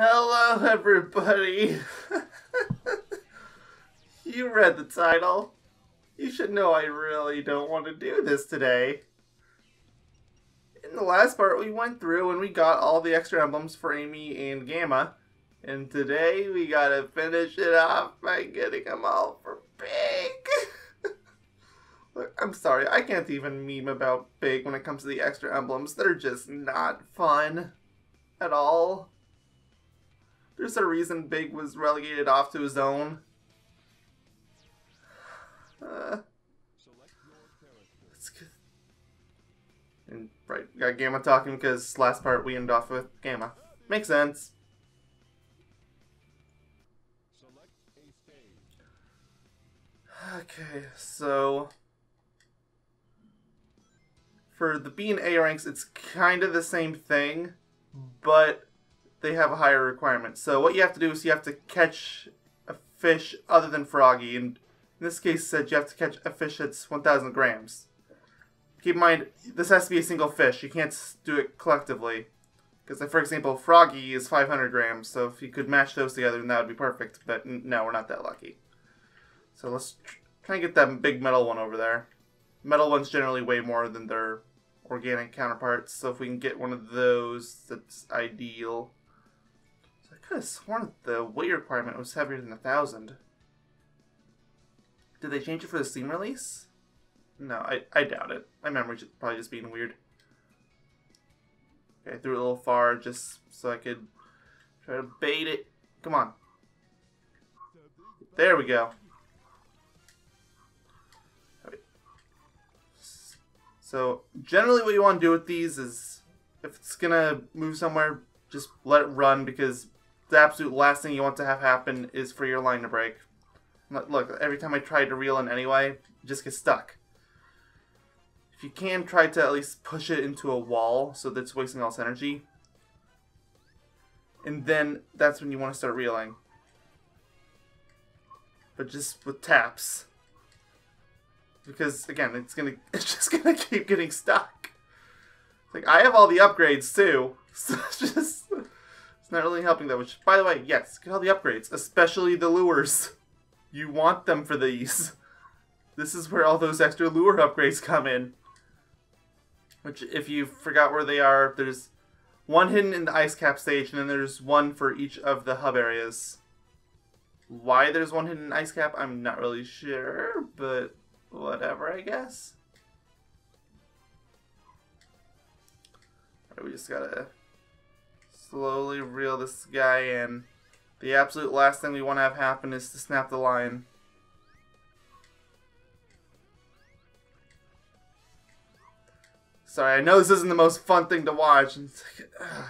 Hello, everybody. You read the title. You should know I really don't want to do this today. In the last part, we went through and we got all the extra emblems for Amy and Gamma. And today, we gotta finish it off by getting them all for Big. Look, I'm sorry, I can't even meme about Big when it comes to the extra emblems. They're just not fun at all. There's a reason Big was relegated off to his own. That's good. And right, we got Gamma talking because last part we ended off with Gamma. Makes sense. Okay, so for the B and A ranks, it's kind of the same thing, but they have a higher requirement. So what you have to do is you have to catch a fish other than Froggy, and in this case, it said you have to catch a fish that's 1,000 grams. Keep in mind, this has to be a single fish. You can't do it collectively. Because, like, for example, Froggy is 500 grams, so if you could match those together, then that would be perfect. But no, we're not that lucky. So let's try and get that big metal one over there. Metal ones generally weigh more than their organic counterparts, so if we can get one of those, that's ideal. So I could have sworn that the weight requirement was heavier than 1,000. Did they change it for the Steam release? No, I doubt it. My memory's probably just being weird. Okay, I threw it a little far just so I could try to bait it. Come on. There we go. So, generally what you want to do with these is, if it's going to move somewhere, just let it run, because the absolute last thing you want to have happen is for your line to break. Look, every time I try to reel in anyway, it just gets stuck. If you can, try to at least push it into a wall so that it's wasting all its energy. And then that's when you want to start reeling. But just with taps. Because, again, it's just gonna keep getting stuck. Like, I have all the upgrades, too. So it's not really helping that much. By the way, yes, get all the upgrades. Especially the lures. You want them for these. This is where all those extra lure upgrades come in. Which, if you forgot where they are, there's one hidden in the ice cap stage, and then there's one for each of the hub areas. Why there's one hidden in ice cap, I'm not really sure, but whatever, I guess. Alright, we just gotta slowly reel this guy in. The absolute last thing we want to have happen is to snap the line. Sorry, I know this isn't the most fun thing to watch. It's like, I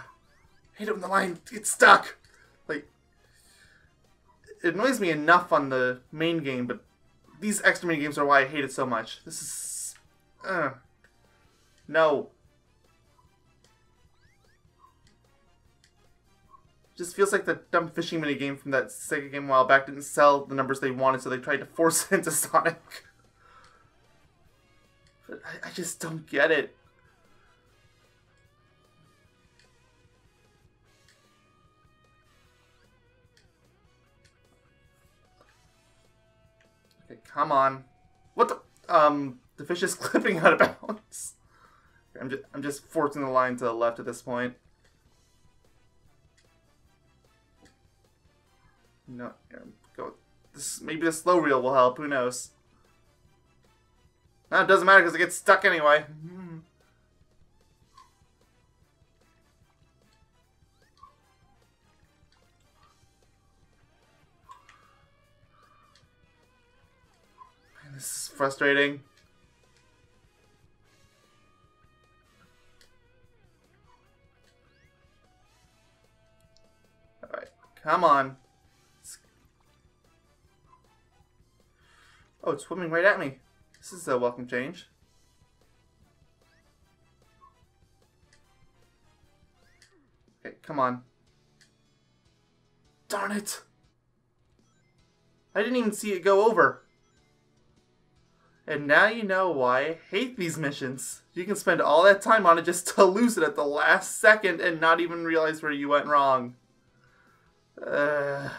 hate it when the line gets stuck. Like, it annoys me enough on the main game, but these extra mini games are why I hate it so much. This is... no. Just feels like the dumb fishing mini game from that Sega game a while back didn't sell the numbers they wanted, so they tried to force it into Sonic. But I just don't get it. Okay, come on. What the fish is clipping out of bounds. I'm just forcing the line to the left at this point. No, go. Maybe the slow reel will help. Who knows? No, it doesn't matter because it gets stuck anyway. Man, this is frustrating. All right, come on. Oh, it's swimming right at me. This is a welcome change. Okay, come on. Darn it! I didn't even see it go over. And now you know why I hate these missions. You can spend all that time on it just to lose it at the last second and not even realize where you went wrong. Uh...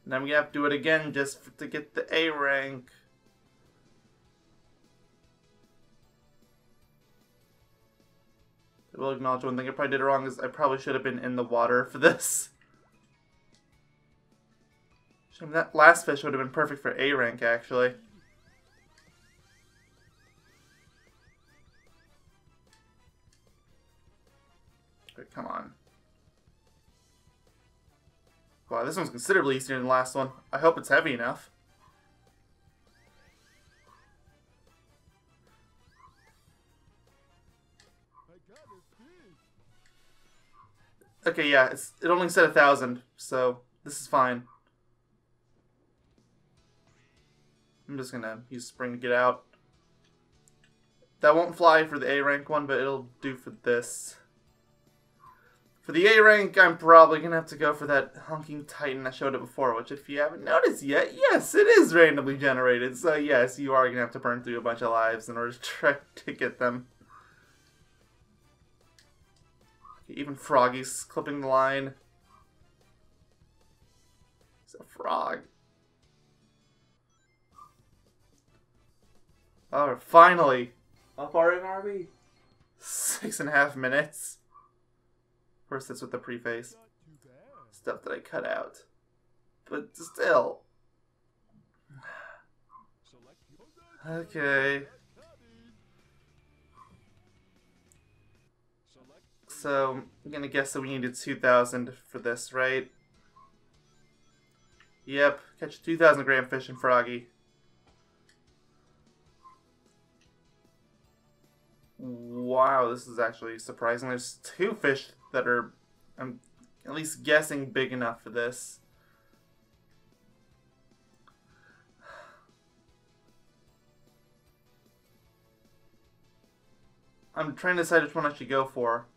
Now we have to do it again just to get the A rank. I will acknowledge one thing I probably did wrong is I probably should have been in the water for this. Shame that last fish would have been perfect for A rank actually. Okay, come on. Wow, this one's considerably easier than the last one. I hope it's heavy enough. Okay, yeah, it only said 1,000, so this is fine. I'm just gonna use spring to get out. That won't fly for the A rank one, but it'll do for this. For the A rank, I'm probably going to have to go for that honking titan I showed it before, which if you haven't noticed yet, yes, it is randomly generated. So yes, you are going to have to burn through a bunch of lives in order to try to get them. Okay, even Froggy's clipping the line. He's a frog. Oh, finally! How far in are we? 6.5 minutes. Of course, that's with the preface. Stuff that I cut out. But still. Okay. So, I'm gonna guess that we needed 2,000 for this, right? Yep, catch 2,000 gram fish and Froggy. Wow, this is actually surprising. There's 2 fish that are, I'm at least guessing, big enough for this. I'm trying to decide which one I should go for.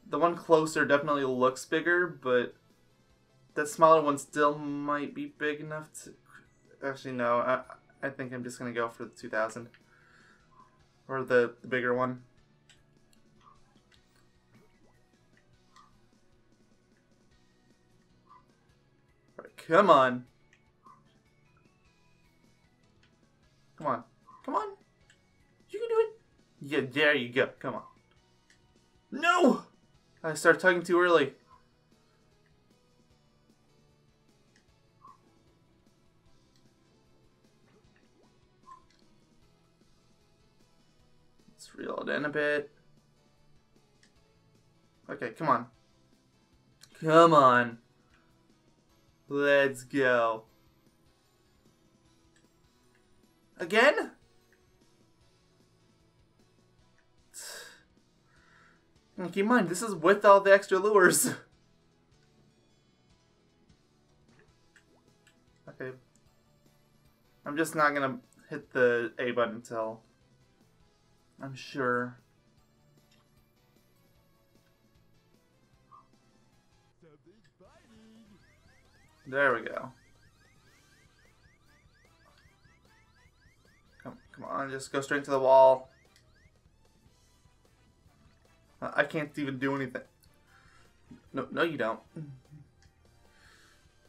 The one closer definitely looks bigger, but that smaller one still might be big enough to... Actually, no. I think I'm just going to go for the 2,000. Or the bigger one. Right, come on. Come on. Come on. You can do it. Yeah, there you go. Come on. No! I started tugging too early. Let's reel it in a bit. Okay, come on. Come on. Let's go. Again? And keep in mind, this is with all the extra lures. Okay. I'm just not gonna hit the A button until I'm sure. There we go. Come on, just go straight to the wall. I can't even do anything. No, you don't. You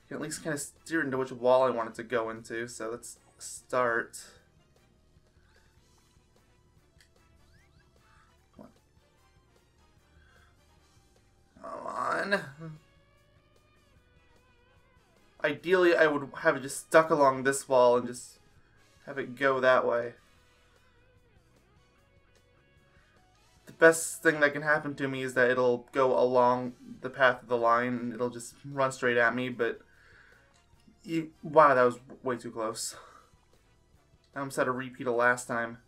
can at least kind of steer into which wall I want it to go into. So let's start. Come on. Ideally, I would have it just stuck along this wall and just have it go that way. The best thing that can happen to me is that it'll go along the path of the line and it'll just run straight at me, but wow, that was way too close. I almost had a repeat of last time.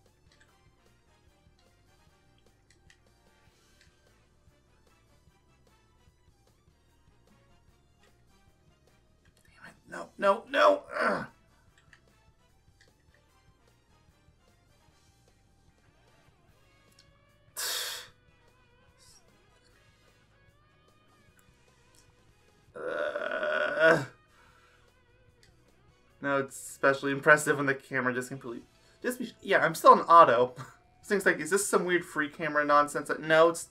Damn it. No. Ugh. No, it's especially impressive when the camera just completely... yeah, I'm still in auto. This thing's like, is this some weird free camera nonsense? No, it's...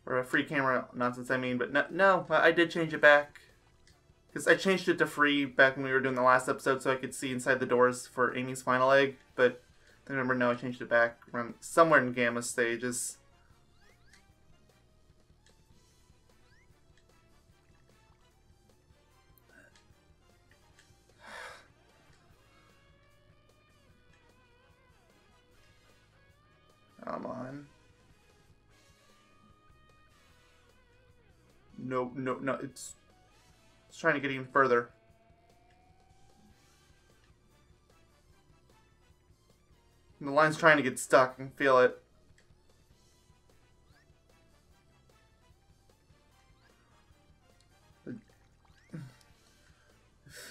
Or a free camera nonsense, I mean. But no, I did change it back. Because I changed it to free back when we were doing the last episode so I could see inside the doors for Amy's final egg. But I remember, no, I changed it back around somewhere in Gamma stages. Come on. No, no, no, it's trying to get even further. And the line's trying to get stuck. I can feel it.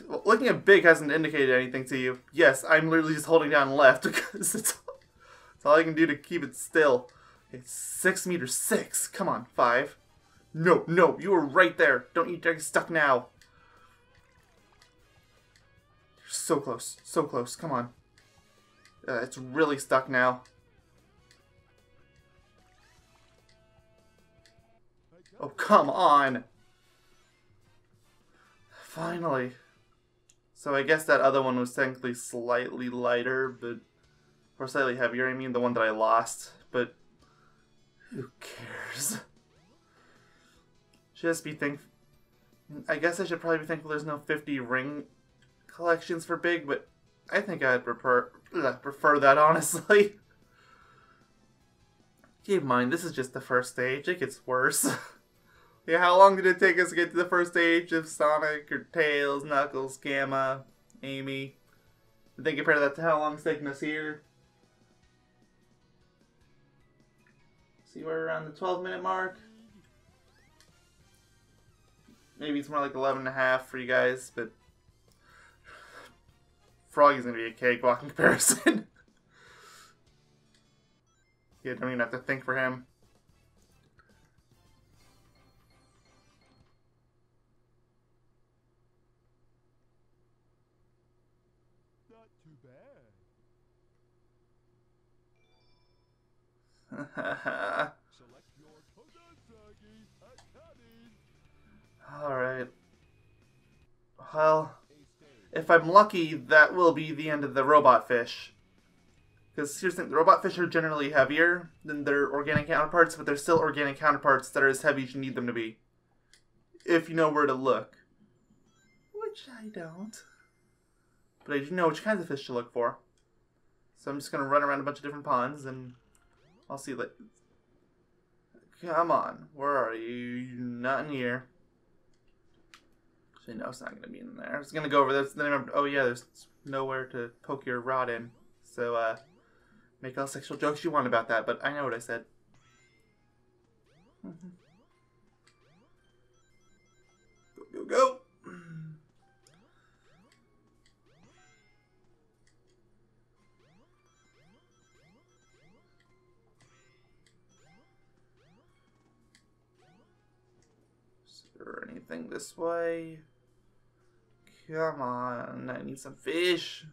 Well, looking at big hasn't indicated anything to you. Yes, I'm literally just holding down left because it's all I can do to keep it still. It's 6 meters. 6. Come on, 5. No, no, you were right there. Don't you dare get stuck now. You're so close. So close. Come on. It's really stuck now. Oh, come on. Finally. So I guess that other one was technically slightly lighter, but... Or slightly heavier, I mean, the one that I lost. But... Who cares? Just be thankful. I guess I should probably be thankful there's no 50 ring collections for big, but I think I'd prefer that, honestly. Keep in mind, this is just the first stage. It gets worse. Yeah, how long did it take us to get to the first stage of Sonic, or Tails, Knuckles, Gamma, Amy? I think compare that to how long it's taken us here. See, we're around the 12-minute mark. Maybe it's more like 11.5 for you guys, but Froggy's gonna be a cakewalk in comparison. Yeah, don't even have to think for him. Not too bad. Select your Kodazagi Academy. Alright. Well, if I'm lucky, that will be the end of the robot fish. Because here's the thing, the robot fish are generally heavier than their organic counterparts, but they're still organic counterparts that are as heavy as you need them to be. If you know where to look. Which I don't. But I do know which kinds of fish to look for. So I'm just going to run around a bunch of different ponds and I'll see like... Come on, where are you? Not in here. Actually, no, it's not going to be in there. I was going to go over this, then I remembered, oh yeah, there's nowhere to poke your rod in. So, make all sexual jokes you want about that, but I know what I said. Go, go, go! Is there anything this way? Come on, I need some fish.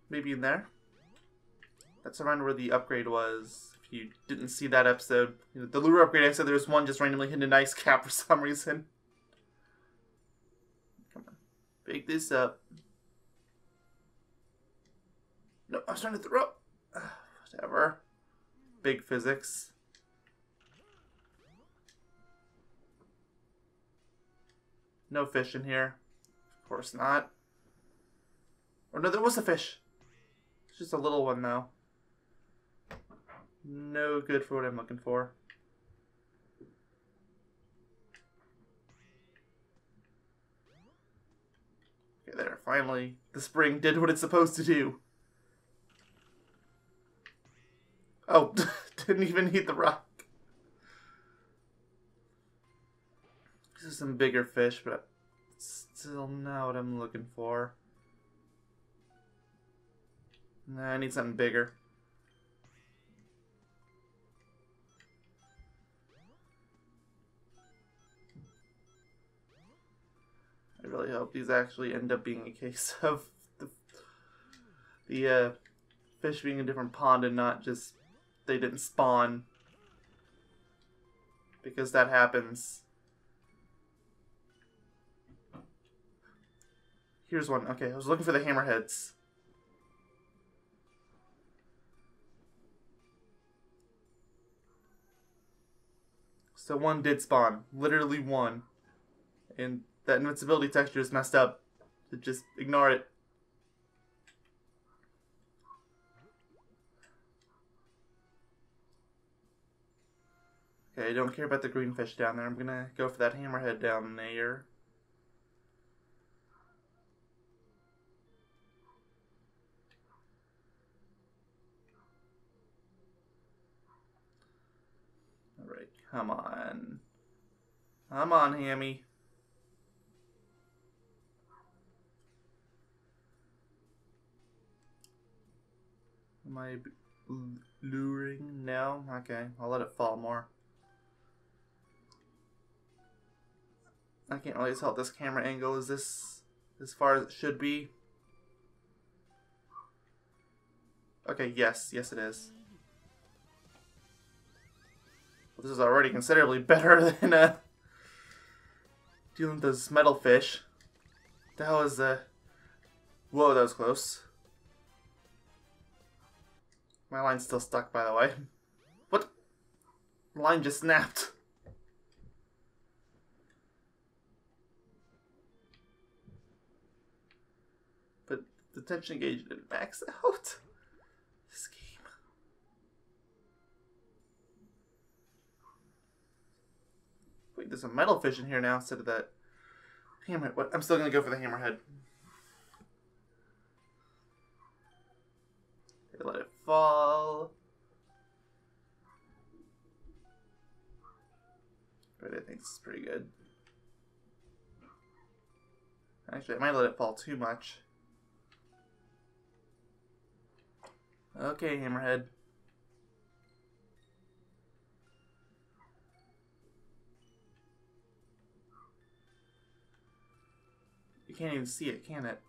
Maybe in there. That's around where the upgrade was. If you didn't see that episode, the lure upgrade, I said there was one just randomly hidden in an ice cap for some reason. Come on, bake this up. No, I was trying to throw. Whatever. Big physics. No fish in here. Of course not. Or no, there was a fish. It's just a little one, though. No good for what I'm looking for. Okay, there. Finally, the spring did what it's supposed to do. Oh, didn't even hit the rock. This is some bigger fish, but still not what I'm looking for. Nah, I need something bigger. really hope these actually end up being a case of the fish being a different pond and not just they didn't spawn. Because that happens. Here's one. Okay, I was looking for the hammerheads. So one did spawn. Literally one. And that invincibility texture is messed up. So just ignore it. Okay, I don't care about the green fish down there. I'm gonna go for that hammerhead down there. Alright, come on. Come on, Hammy. Am I luring? No? Okay, I'll let it fall more. I can't really tell if this camera angle is this as far as it should be. Okay, yes it is. Well, this is already considerably better than dealing with those metal fish. That was whoa, that was close. My line's still stuck, by the way. What? My line just snapped. But the tension gauge didn't max out. This game. Wait, there's a metal fish in here now instead of that hammerhead. What? I'm still gonna go for the hammerhead. Okay, let it fall. But I think this is pretty good. Actually, I might let it fall too much. Okay, hammerhead. You can't even see it, can it?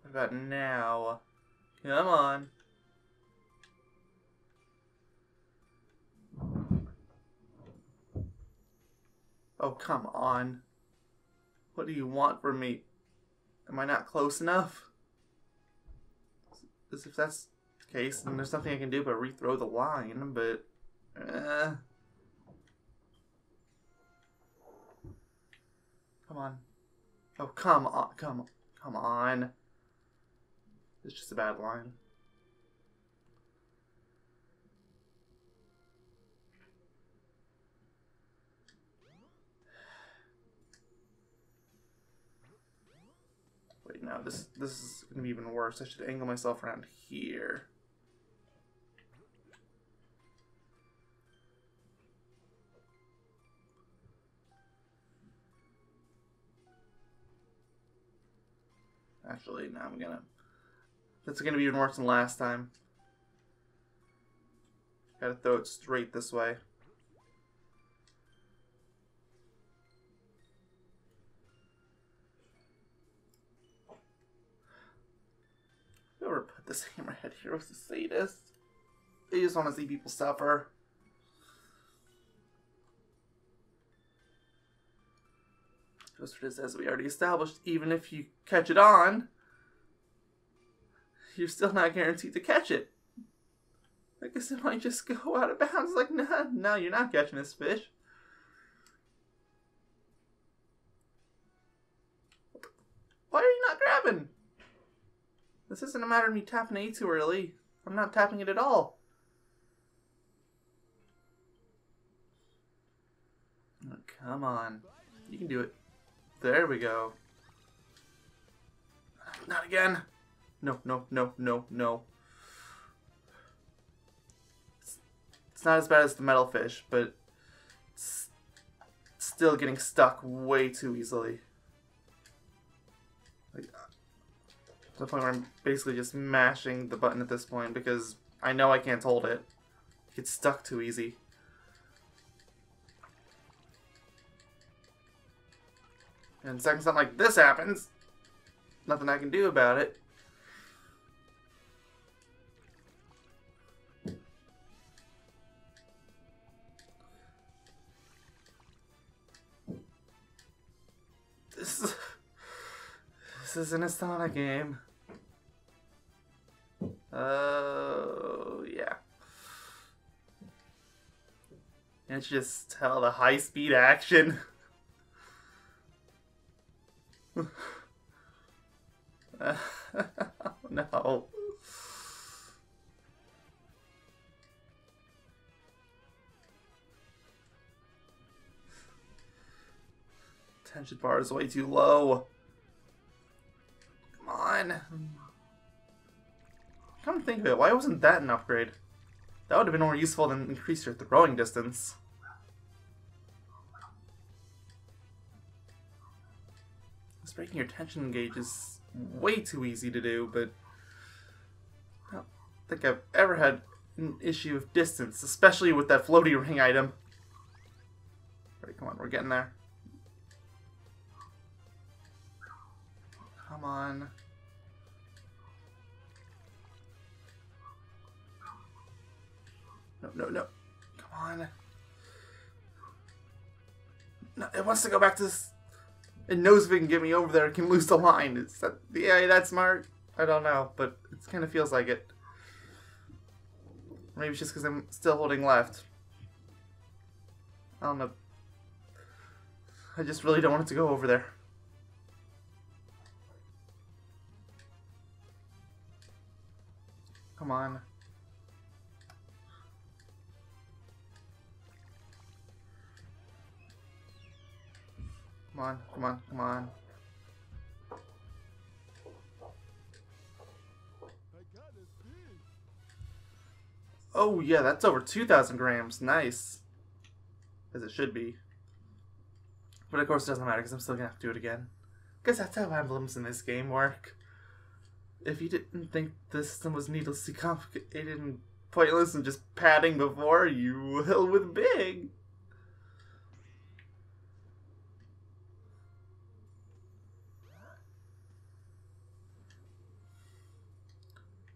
What about now? Come on. Oh, come on. What do you want from me? Am I not close enough? As if that's the case, then there's nothing I can do but rethrow the line, but... Come on. Oh, come on. Come on. It's just a bad line. Wait, no, this is gonna be even worse. I should angle myself around here. Actually, no, that's gonna be even worse than last time. Gotta throw it straight this way. Whoever put this hammerhead here was a sadist. They just want to see people suffer. Just for this, as we already established, even if you catch it on, you're still not guaranteed to catch it. I guess it might just go out of bounds. Like, no, you're not catching this fish. Why are you not grabbing? This isn't a matter of me tapping A too early. I'm not tapping it at all. Oh, come on. You can do it. There we go. Not again. No. It's not as bad as the metal fish, but it's still getting stuck way too easily. Like, to the point where I'm basically just mashing the button at this point because I know I can't hold it. It gets stuck too easy. And second something like this happens, nothing I can do about it. This isn't a Sonic game. Oh, yeah. Can't you just tell the high-speed action? No. Tension bar is way too low. Come on. Come to think of it, why wasn't that an upgrade? That would have been more useful than increase your throwing distance. This breaking your tension gauge is way too easy to do, but I don't think I've ever had an issue with distance, especially with that floaty ring item. Alright, come on, we're getting there. Come on. No, no, no. Come on. No, it wants to go back to this. It knows if it can get me over there, it can lose the line. Is that the AI that smart? I don't know, but it kind of feels like it. Maybe it's just because I'm still holding left. I don't know. I just really don't want it to go over there. Come on. Come on, come on, come on. Oh yeah, that's over 2,000 grams. Nice. As it should be. But of course it doesn't matter because I'm still gonna have to do it again. Because that's how emblems in this game work. If you didn't think the system was needlessly complicated and pointless and just padding before, you will with big.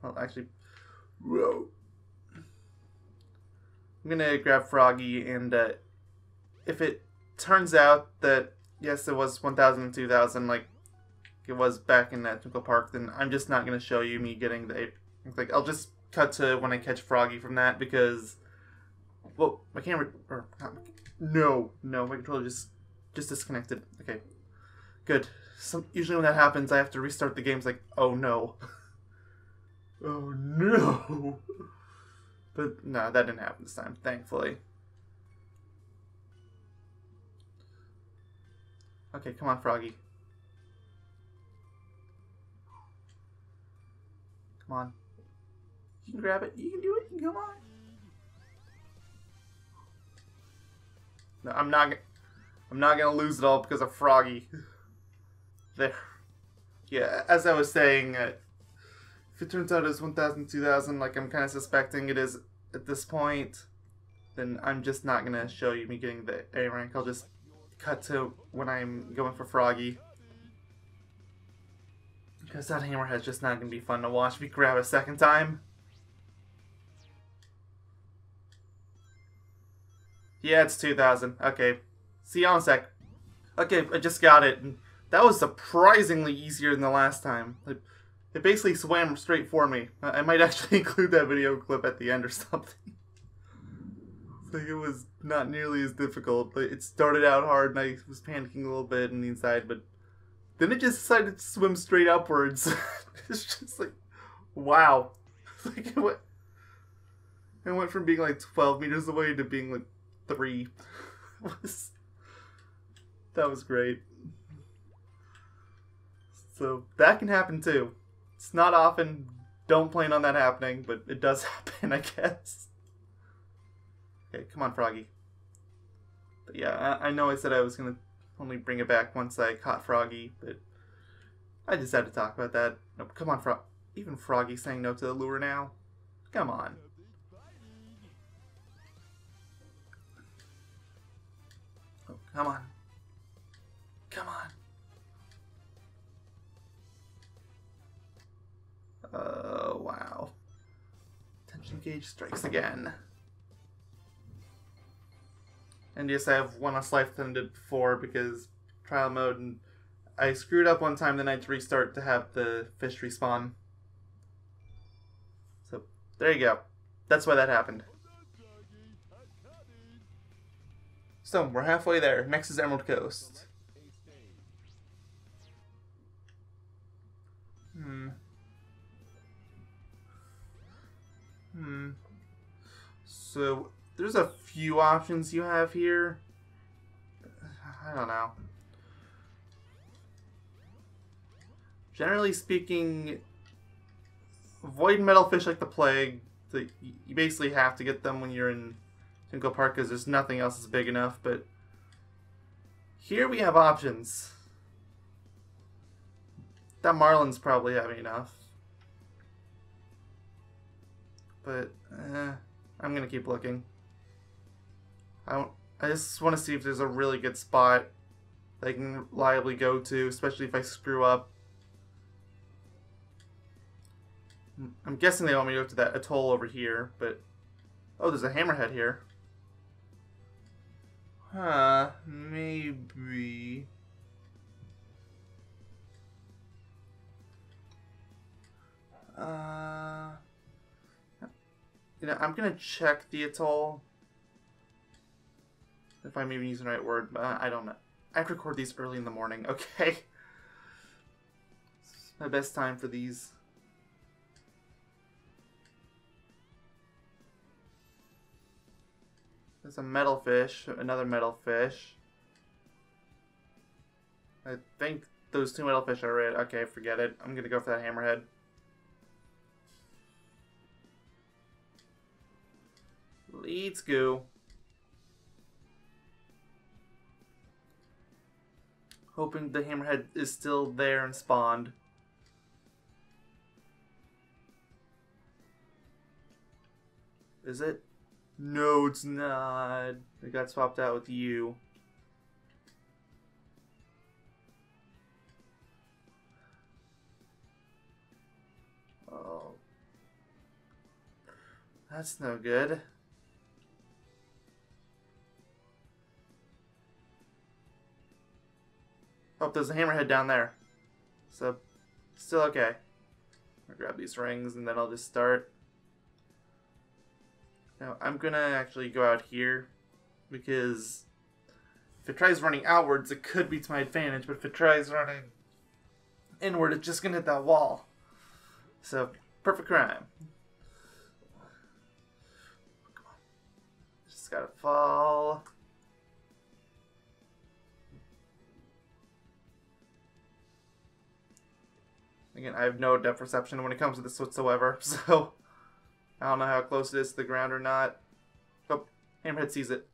Well, actually, whoa. I'm gonna grab Froggy, and if it turns out that, yes, it was 1,000 and 2,000, like it was back in that Twinkle Park, then I'm just not gonna show you me getting the... Like, I'll just cut to when I catch Froggy from that, because... Well, my camera... Or, no, my controller just disconnected. Okay, good. Usually when that happens, I have to restart the game. It's like, oh no. Oh no! But no, that didn't happen this time, thankfully. Okay, come on, Froggy. Come on. You can grab it. You can do it. Come on. No, I'm not gonna lose it all because of Froggy. There. Yeah, as I was saying, if it turns out it's 1,000, 2,000, like I'm kind of suspecting it is at this point, then I'm just not going to show you me getting the A rank. I'll just cut to when I'm going for Froggy. Because that hammerhead's just not going to be fun to watch if we grab a second time. Yeah, it's 2,000. Okay. See you in a sec. Okay, I just got it. And that was surprisingly easier than the last time. It basically swam straight for me. I might actually include that video clip at the end or something. Like, it was not nearly as difficult. It started out hard and I was panicking a little bit on the inside, but then it just decided to swim straight upwards. It's just like, wow. Like it went from being like 12 meters away to being like 3. That was great. So that can happen too. It's not often, don't plan on that happening, but it does happen, I guess. Okay, come on, Froggy. But yeah, I know I said I was going to only bring it back once I caught Froggy, but I just had to talk about that. No, come on, even Froggy's saying no to the lure now. Come on. Oh, come on. Come on. gauge strikes again. And yes, I have one less life than I did before because trial mode, and I screwed up one time, then I had to restart to have the fish respawn. So, there you go. That's why that happened. So, we're halfway there. Next is Emerald Coast. So, there's a few options you have here. I don't know. Generally speaking, avoid metal fish like the plague. You basically have to get them when you're in Tingle Park because there's nothing else that's big enough. But here we have options. That marlin's probably having enough. But I'm gonna keep looking. I just want to see if there's a really good spot that I can reliably go to, especially if I screw up. I'm guessing they want me to go to that atoll over here, but... Oh, there's a hammerhead here. Huh, maybe... You know, I'm gonna check the atoll. If I'm even using the right word, but I don't know. I have to record these early in the morning, okay? It's my best time for these. There's a metal fish, another metal fish. I think those two metal fish are red. Okay, forget it. I'm gonna go for that hammerhead. Let's go. Hoping the hammerhead is still there and spawned. Is it? No, it's not. It got swapped out with you. Oh. That's no good. Oh, there's a hammerhead down there. So, still okay. I'll grab these rings and then I'll just start. Now, I'm gonna actually go out here because if it tries running outwards, it could be to my advantage, but if it tries running inward, it's just gonna hit that wall. So, perfect crime. Come on. Just gotta fall. Again, I have no depth perception when it comes to this whatsoever, so I don't know how close it is to the ground or not. Oh, hammerhead sees it.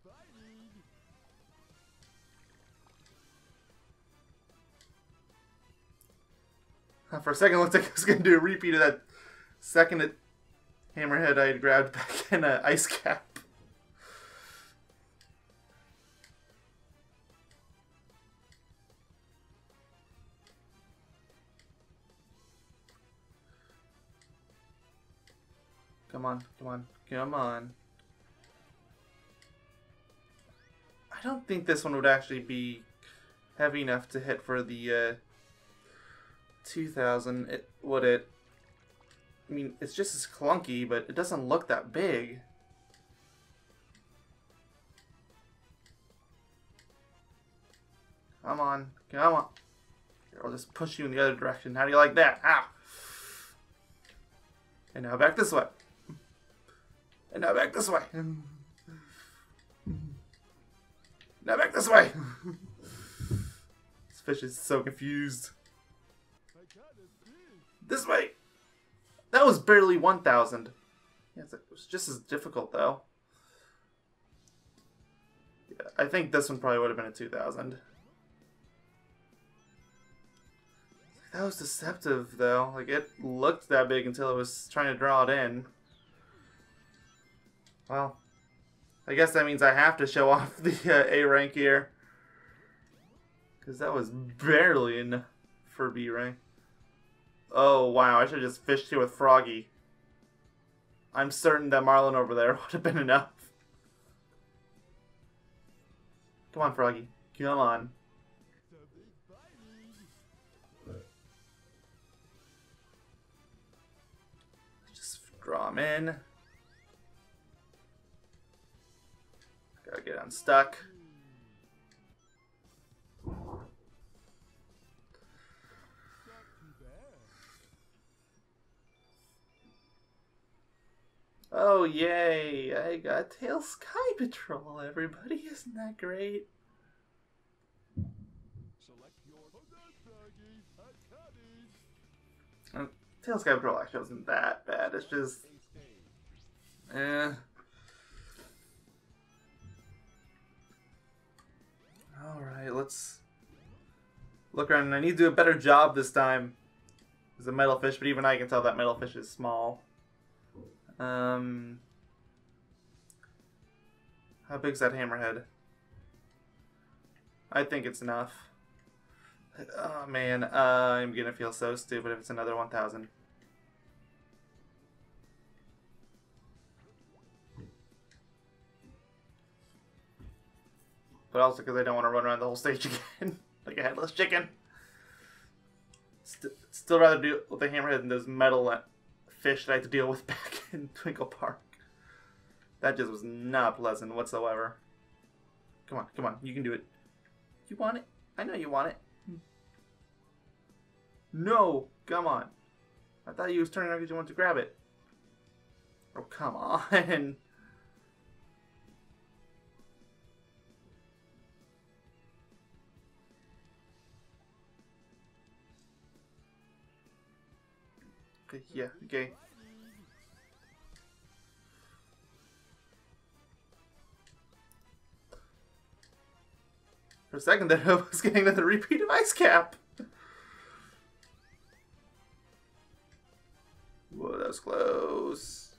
For a second, it looked like I was going to do a repeat of that second hammerhead I had grabbed back in Ice Cap. Come on, come on, come on. I don't think this one would actually be heavy enough to hit for the 2000. Would it? I mean, it's just as clunky, but it doesn't look that big. Come on, come on. Here, I'll just push you in the other direction. How do you like that? Ow! And now back this way. And now back this way. Now back this way. This fish is so confused. This way. That was barely 1,000. Yes, it was just as difficult though. Yeah, I think this one probably would have been a 2,000. That was deceptive though. Like it looked that big until it was trying to draw it in. Well, I guess that means I have to show off the A rank here. Because that was barely enough for B rank. Oh, wow. I should have just fished here with Froggy. I'm certain that Marlin over there would have been enough. Come on, Froggy. Come on. Something's biting. Just draw him in. Gotta get unstuck. Not too bad. Oh, yay. I got Tail Sky Patrol, everybody. Isn't that great? Select your Froggy Academy. Tail Sky Patrol actually wasn't that bad. It's just... eh. Alright, let's look around. I need to do a better job this time. There's a metal fish, but even I can tell that metal fish is small. How big's that hammerhead? I think it's enough. Oh man, I'm gonna feel so stupid if it's another 1,000. But also because I don't want to run around the whole stage again like a headless chicken. Still rather deal with the hammerhead than those metal fish that I had to deal with back in Twinkle Park. That just was not pleasant whatsoever. Come on, you can do it. You want it? I know you want it. No, come on. I thought you was turning around because you wanted to grab it. Oh, come on. Okay, yeah, okay. For a second there, I was getting another repeat of Ice Cap. Whoa, that was close.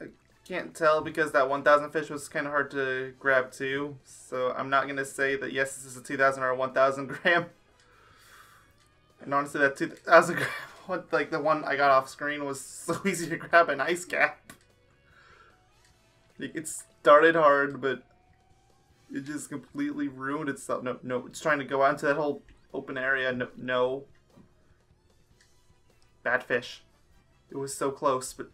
I can't tell because that 1,000 fish was kind of hard to grab too. So I'm not going to say that yes, this is a 2,000 or a 1,000 gram. And honestly, that 2,000 gram one, like the one I got off screen, was so easy to grab an Ice Cap. Like, it started hard, but it just completely ruined itself. No, it's trying to go out into that whole open area. No. Bad fish. It was so close, but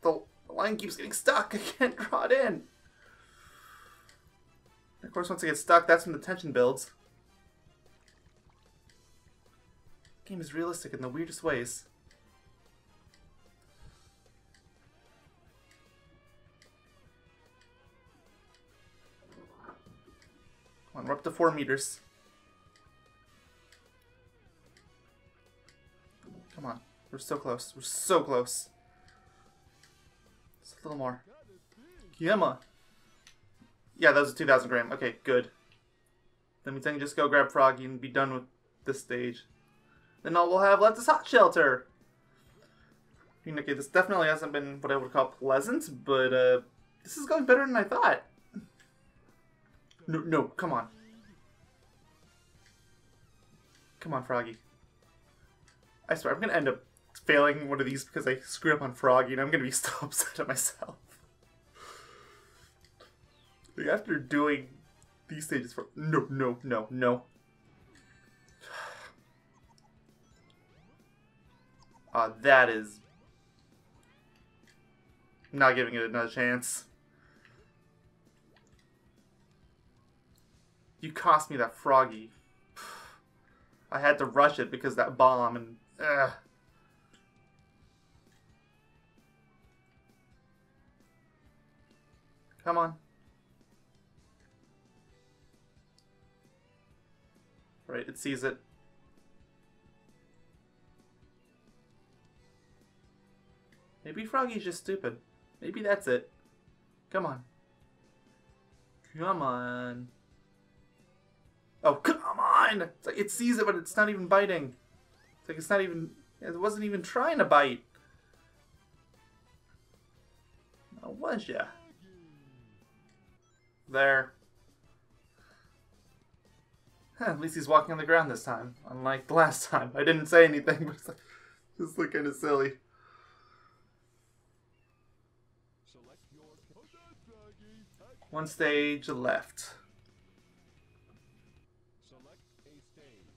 the line keeps getting stuck. I can't draw it in. Of course, once I get stuck, that's when the tension builds. The game is realistic in the weirdest ways. Come on, we're up to 4 meters. Come on. We're so close. We're so close. Just a little more. Come on. Yeah, that was a 2,000 gram. Okay, good. Then we can just go grab Froggy and be done with this stage. Then all we'll have left is Hot Shelter. Okay, this definitely hasn't been what I would call pleasant, but this is going better than I thought. No, come on. Come on, Froggy. I swear, I'm going to end up failing one of these because I screwed up on Froggy, and I'm going to be so upset at myself. Like, after doing these stages for... No. That is... not giving it another chance. You cost me that Froggy. I had to rush it because that bomb and... Come on. Right, it sees it. Maybe Froggy's just stupid. Maybe that's it. Come on. Come on. Oh, come on! It's like it sees it, but it's not even biting. It's like it's not even... it wasn't even trying to bite. Oh, was ya? There. At least he's walking on the ground this time, unlike the last time. I didn't say anything, but it's like, just look kind of silly. Select your Doggy. One stage left. Select a stage.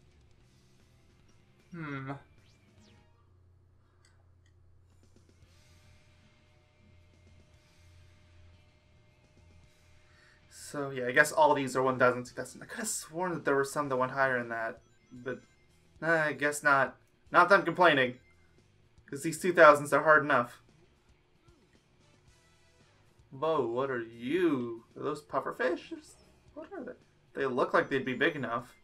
So yeah, I guess all these are 1,000, 2,000. I could have sworn that there were some that went higher than that, but I guess not. Not that I'm complaining, because these 2,000s are hard enough. Whoa, what are you? Are those pufferfish? What are they? They look like they'd be big enough.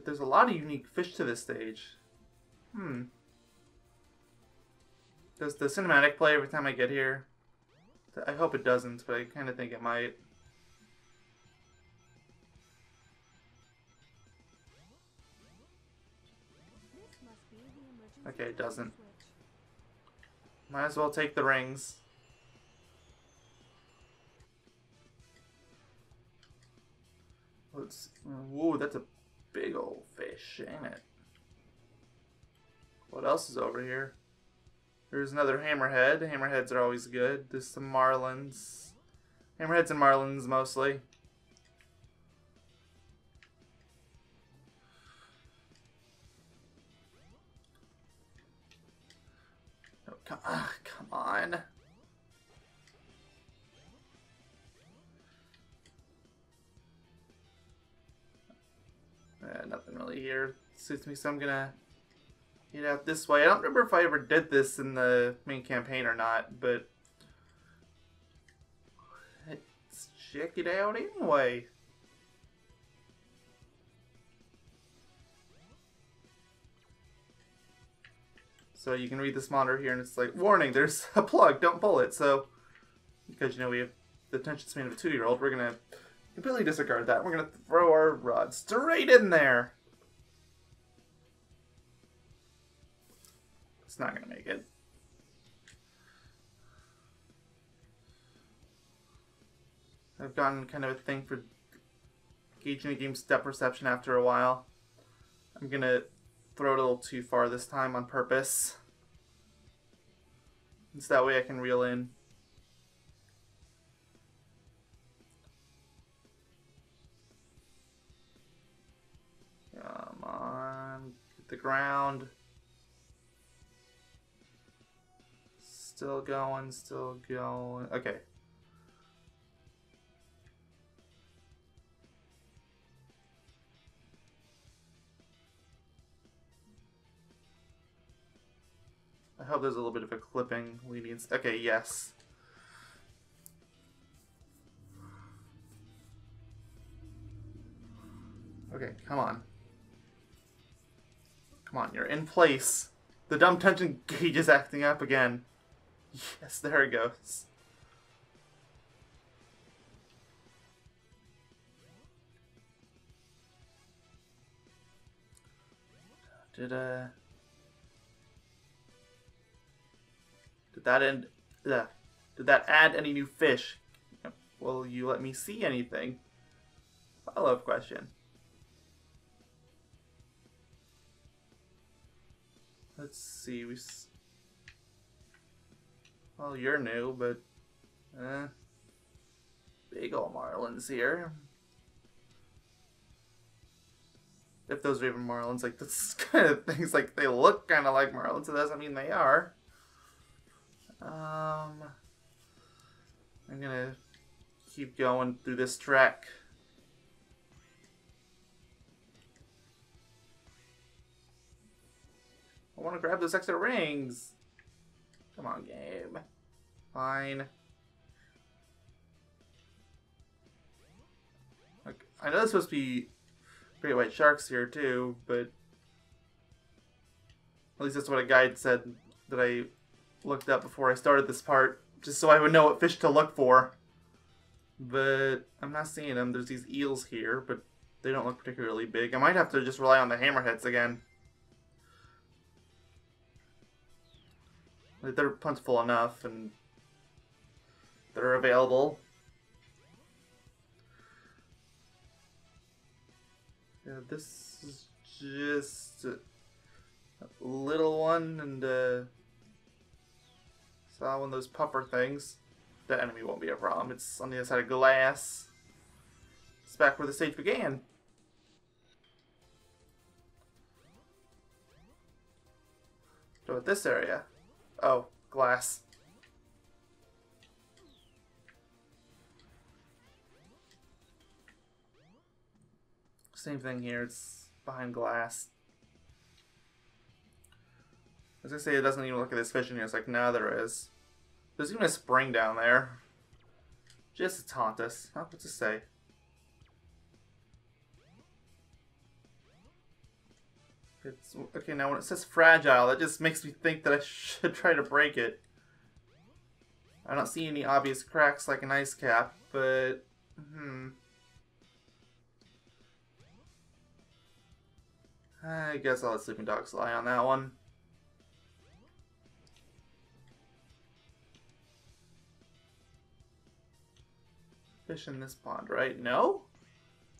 There's a lot of unique fish to this stage. Does the cinematic play every time I get here? I hope it doesn't, but I kind of think it might. Okay, it doesn't. Might as well take the rings. Let's. Whoa, that's a big old fish, ain't it? What else is over here? There's another hammerhead. Hammerheads are always good. There's some marlins. Hammerheads and marlins mostly. Oh, come on. Nothing really here suits me, so I'm gonna get out this way. I don't remember if I ever did this in the main campaign or not, but let's check it out anyway. So you can read this monitor here, and it's like, warning, there's a plug, don't pull it. So, because, you know, we have the attention span of a 2-year-old, we're gonna completely disregard that. We're gonna throw our rod straight in there. It's not gonna make it. I've gotten kind of a thing for gauging a game's depth perception after a while. I'm gonna throw it a little too far this time on purpose. So that way I can reel in. Come on, get the ground. Still going, still going. Okay. I hope there's a little bit of a clipping lenience. Okay, yes. Okay, come on. Come on, you're in place. The dumb tension gauge is acting up again. Yes, there it goes. Did that add any new fish? Will you let me see anything? Follow-up question. Let's see. Well, you're new, but big ol' marlins here. If those are even marlins, like this kind of things, like they look kind of like marlins. It doesn't mean they are. I'm gonna keep going through this track. I want to grab those extra rings. Come on, game. Fine. Like, I know there's supposed to be great white sharks here too, but at least that's what a guide said that I looked up before I started this part, just so I would know what fish to look for. But I'm not seeing them. There's these eels here, but they don't look particularly big. I might have to just rely on the hammerheads again. Like, they're plentiful enough and they're available. Yeah, this is just a little one, and saw one of those puffer things. The enemy won't be a problem. It's on the other side of glass. It's back where the stage began. So at this area. Oh, glass. Same thing here. It's behind glass. I was gonna say it doesn't even look at this fish in here. It's like, no, there is. There's even a spring down there. Just to taunt us. Huh? What's it say? It's okay. Now when it says fragile, that just makes me think that I should try to break it. I don't see any obvious cracks like an ice cap, but I guess I'll let Sleeping Dogs lie on that one. Fish in this pond, right? No?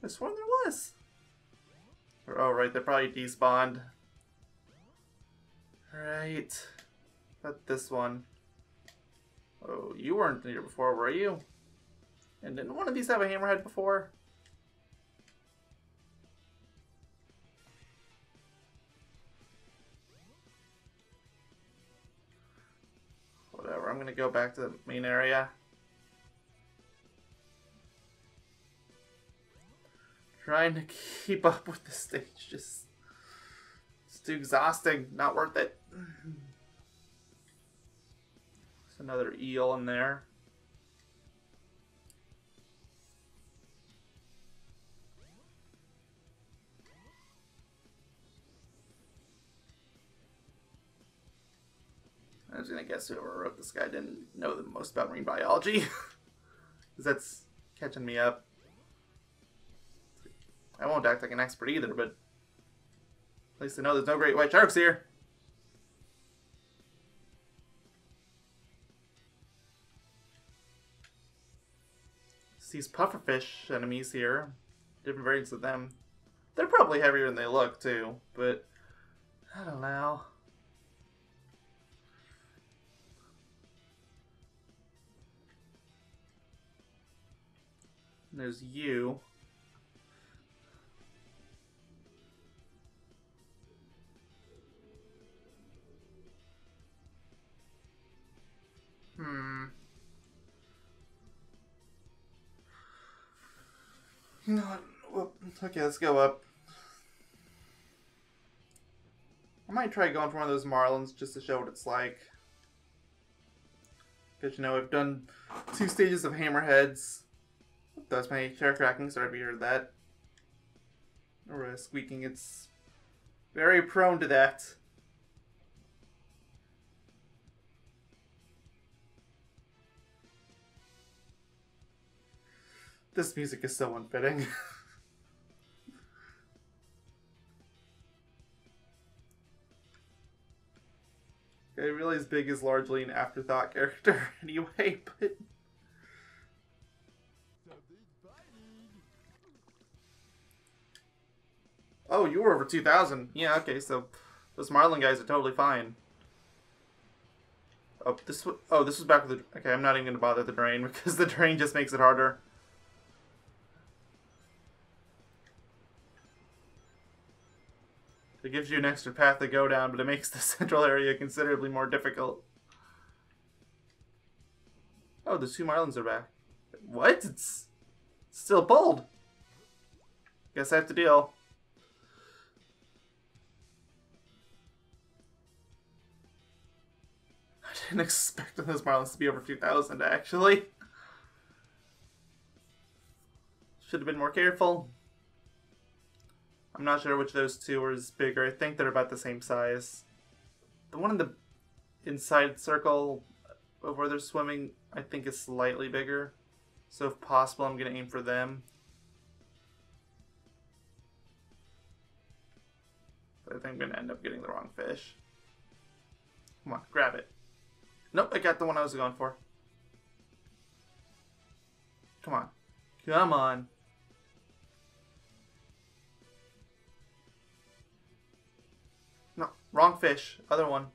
I swore there was. Oh, right, they're probably despawned. Right. But this one. Oh, you weren't here before, were you? And didn't one of these have a hammerhead before? Whatever, I'm gonna go back to the main area. Trying to keep up with the stage, just it's too exhausting, not worth it. There's another eel in there. I was gonna guess whoever wrote this guy didn't know the most about marine biology. Because that's catching me up. I won't act like an expert either, but at least I know there's no great white sharks here. These pufferfish enemies here, different variants of them. They're probably heavier than they look too, but I don't know. And there's you. You know what? Well, okay, let's go up. I might try going for one of those marlins just to show what it's like. Because, you know, I've done 2 stages of hammerheads. That's my chair cracking, sorry if you heard that. Or squeaking, it's very prone to that. This music is so unfitting. I realize Big is largely an afterthought character anyway, but... Oh, you were over 2,000. Yeah, okay, so those Marlin guys are totally fine. Oh, this was back with the... Okay, I'm not even going to bother the drain, because the drain just makes it harder. It gives you an extra path to go down, but it makes the central area considerably more difficult. Oh, the 2 Marlins are back. What? It's still pulled. Guess I have to deal. I didn't expect those Marlins to be over 2,000, actually. Should have been more careful. I'm not sure which of those 2 is bigger. I think they're about the same size. The one in the inside circle of where they're swimming, I think is slightly bigger. So if possible, I'm going to aim for them. But I think I'm going to end up getting the wrong fish. Come on, grab it. Nope, I got the one I was going for. Come on. Come on. No, wrong fish. Other one.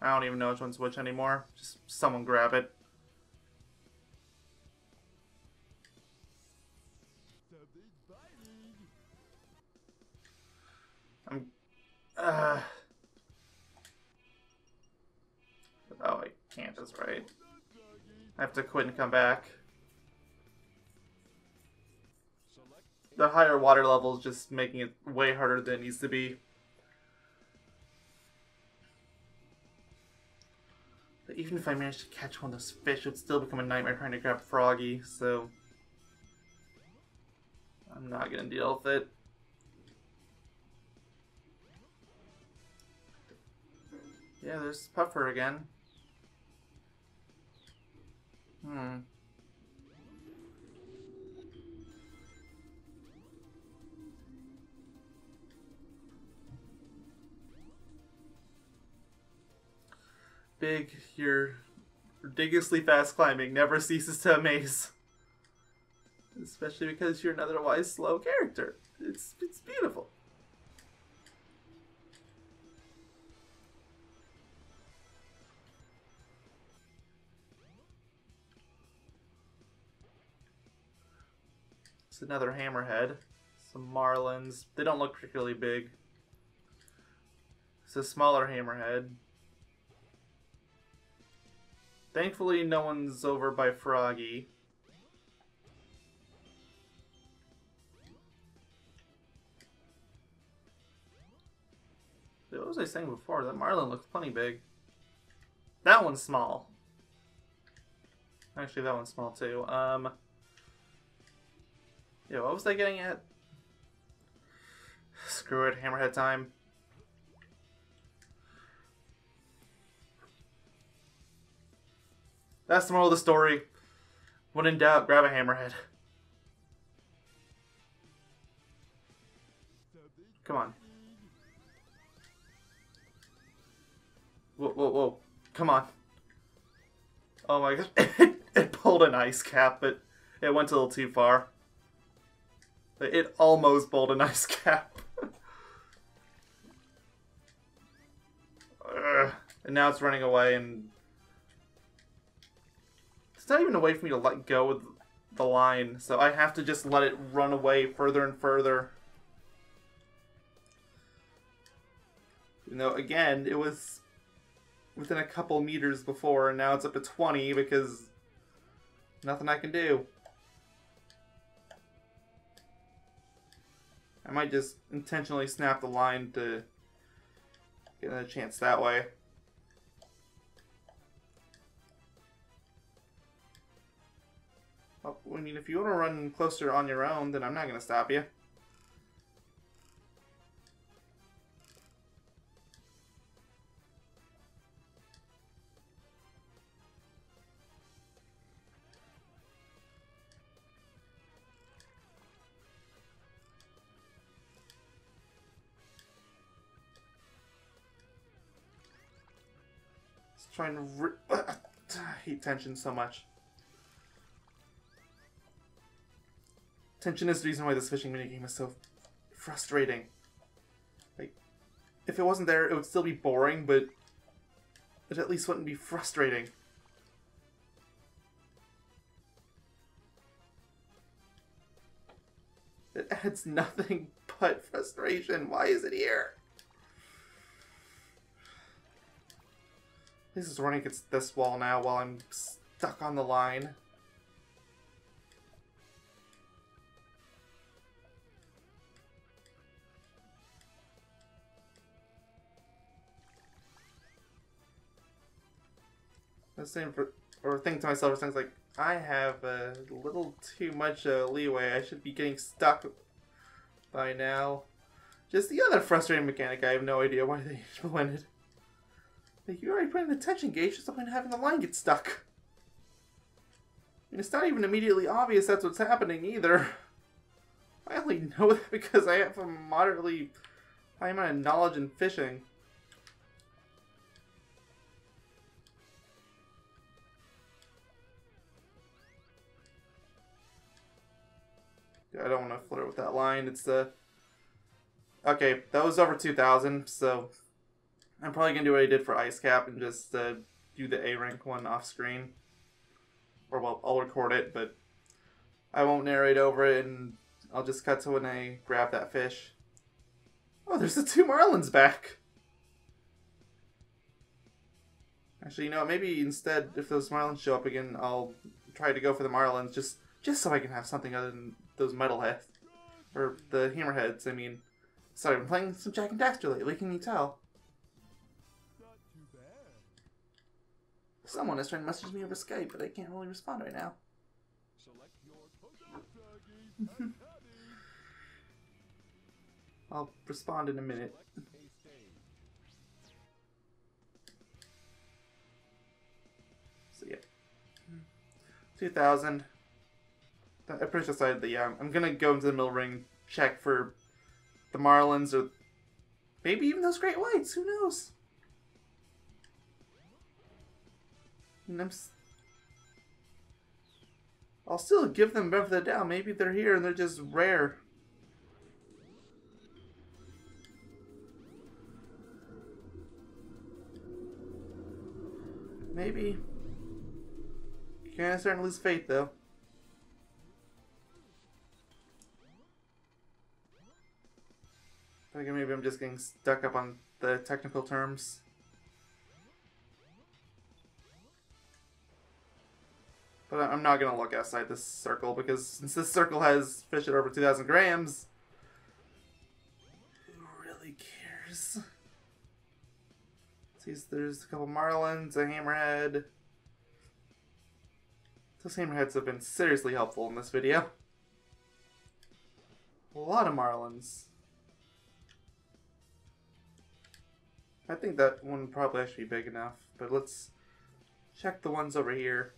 I don't even know which one's which anymore. Just someone grab it. Something's biting. I'm... Oh, I can't, that's right. I have to quit and come back. Select The higher water level is just making it way harder than it needs to be. But even if I managed to catch one of those fish, it would still become a nightmare trying to grab Froggy, so... I'm not gonna deal with it. Yeah, there's Puffer again. Big, your ridiculously fast climbing never ceases to amaze. Especially because you're an otherwise slow character. It's beautiful. It's another hammerhead. Some marlins. They don't look particularly big. It's a smaller hammerhead. Thankfully, no one's over by Froggy. What was I saying before? That marlin looks plenty big. That one's small. Actually, that one's small too. Yeah, what was I getting at? Screw it, hammerhead time. That's the moral of the story. When in doubt, grab a hammerhead. Come on. Whoa, whoa, whoa. Come on. Oh my god. It pulled an ice cap, but it went a little too far. It almost pulled an ice cap. And now it's running away, and it's not even a way for me to let go of the line, so I have to just let it run away further and further. You know, again, it was within a couple meters before, and now it's up to 20 because nothing I can do. I might just intentionally snap the line to get another chance that way. Well, I mean, if you want to run closer on your own, then I'm not going to stop you. Trying to I hate tension so much. Tension is the reason why this fishing minigame is so frustrating. Like, if it wasn't there, it would still be boring, but it at least wouldn't be frustrating. It adds nothing but frustration. Why is it here? This is running against this wall now while I'm stuck on the line. I was saying or thinking to myself things like, I have a little too much leeway. I should be getting stuck by now. Just the other frustrating mechanic, I have no idea why they implemented. Like, you already put in the tension gauge, just not having the line get stuck. I mean, it's not even immediately obvious that's what's happening either. I only know that because I have a moderately high amount of knowledge in fishing. I don't want to flirt with that line. It's the... Okay, that was over 2,000, so... I'm probably going to do what I did for Ice Cap and just do the A-rank one off screen. Or, well, I'll record it, but I won't narrate over it, and I'll just cut to when I grab that fish. Oh, there's the 2 marlins back! Actually, you know, maybe instead, if those marlins show up again, I'll try to go for the marlins, just so I can have something other than those metalheads. Or the hammerheads, I mean. Sorry, I've been playing some Jak and Daxter lately, can you tell? Not too bad. Someone is trying to message me over Skype, but I can't really respond right now. Select your token froggy and I'll respond in a minute. select a stage. So yeah. 2,000. I pretty much decided that, yeah, I'm gonna go into the middle ring, check for the marlins, or maybe even those great whites, who knows? And I'll still give them benefit of the doubt. Maybe they're here and they're just rare. Maybe. Kind of starting to lose faith, though. I think maybe I'm just getting stuck up on the technical terms. But I'm not going to look outside this circle, because since this circle has fish at over 2,000 grams, who really cares? See, there's a couple marlins, a hammerhead. Those hammerheads have been seriously helpful in this video. A lot of marlins. I think that one would probably actually be big enough, but let's check the ones over here.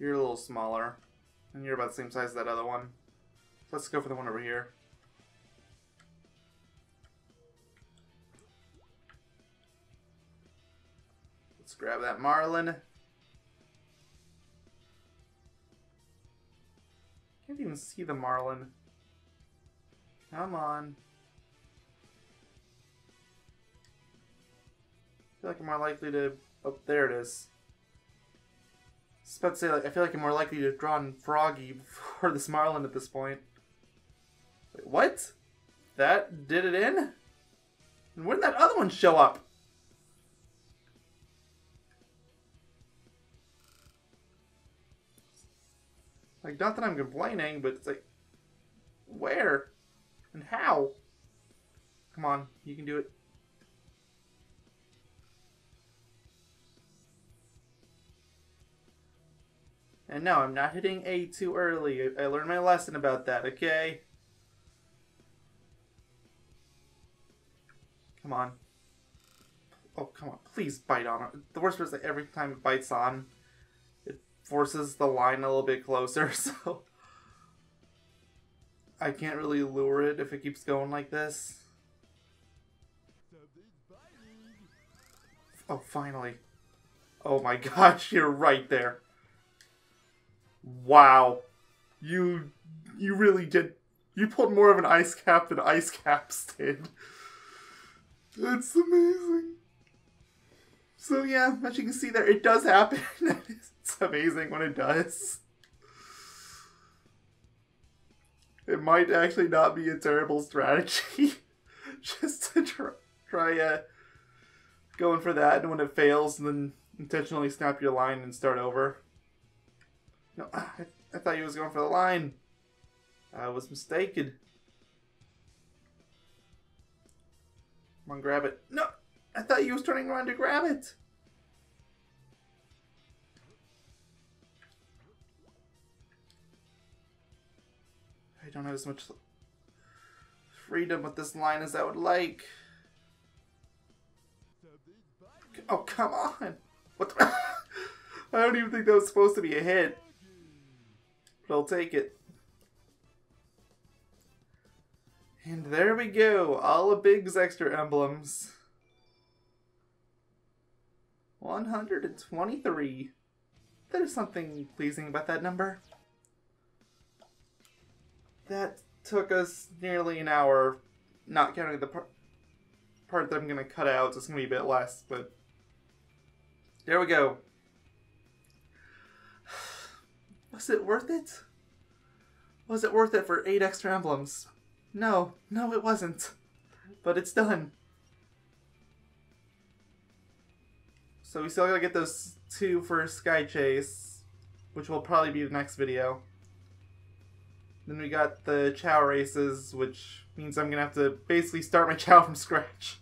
You're a little smaller, and you're about the same size as that other one. Let's go for the one over here. Let's grab that marlin. Can't even see the marlin. Come on. I feel like I'm more likely to... Oh, there it is. I was about to say, like, I feel like I'm more likely to have drawn Froggy before this marlin at this point. Wait, what? That did it in? And when did that other one show up? Like, not that I'm complaining, but it's like... Where? And how? Come on, you can do it. And no, I'm not hitting A too early. I learned my lesson about that, okay? Come on. Oh, come on. Please bite on it. The worst part is that every time it bites on, it forces the line a little bit closer, so... I can't really lure it if it keeps going like this. Something's biting. Oh, finally. Oh my gosh, you're right there. Wow. You really did. You pulled more of an Ice Cap than Ice Caps did. That's amazing. So yeah, as you can see there, it does happen. It's amazing when it does. It might actually not be a terrible strategy. Just to try going for that, and when it fails, then intentionally snap your line and start over. No, I thought he was going for the line. I was mistaken. Come on, grab it. No! I thought he was turning around to grab it. I don't have as much freedom with this line as I would like. Something's biting. Oh, come on! What the... I don't even think that was supposed to be a hit. But I'll take it. And there we go. All of Big's extra emblems. 123. There's something pleasing about that number. that took us nearly an hour, not counting the part that I'm going to cut out, so it's going to be a bit less, but there we go. Was it worth it? Was it worth it for 8 extra emblems? No, it wasn't. But it's done. So we still gotta get those 2 for Sky Chase, which will probably be the next video. Then we got the Chow races, which means I'm gonna have to basically start my Chow from scratch.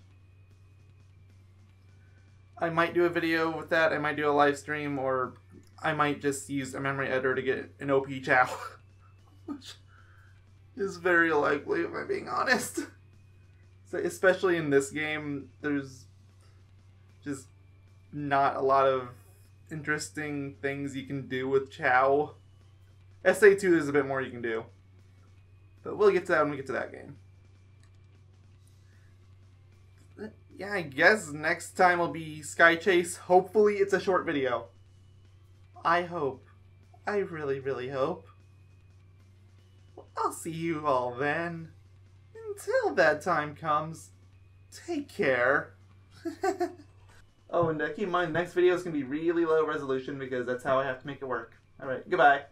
I might do a video with that, I might do a live stream, or I might just use a memory editor to get an OP Chow. Which is very likely, if I'm being honest. So especially in this game, there's just not a lot of interesting things you can do with Chow. SA2 there's a bit more you can do. But we'll get to that when we get to that game. Yeah, I guess next time will be Sky Chase. Hopefully it's a short video. I hope. I really, really hope. I'll see you all then. Until that time comes, take care. Oh, and keep in mind, the next video is going to be really low resolution because that's how I have to make it work. Alright, goodbye.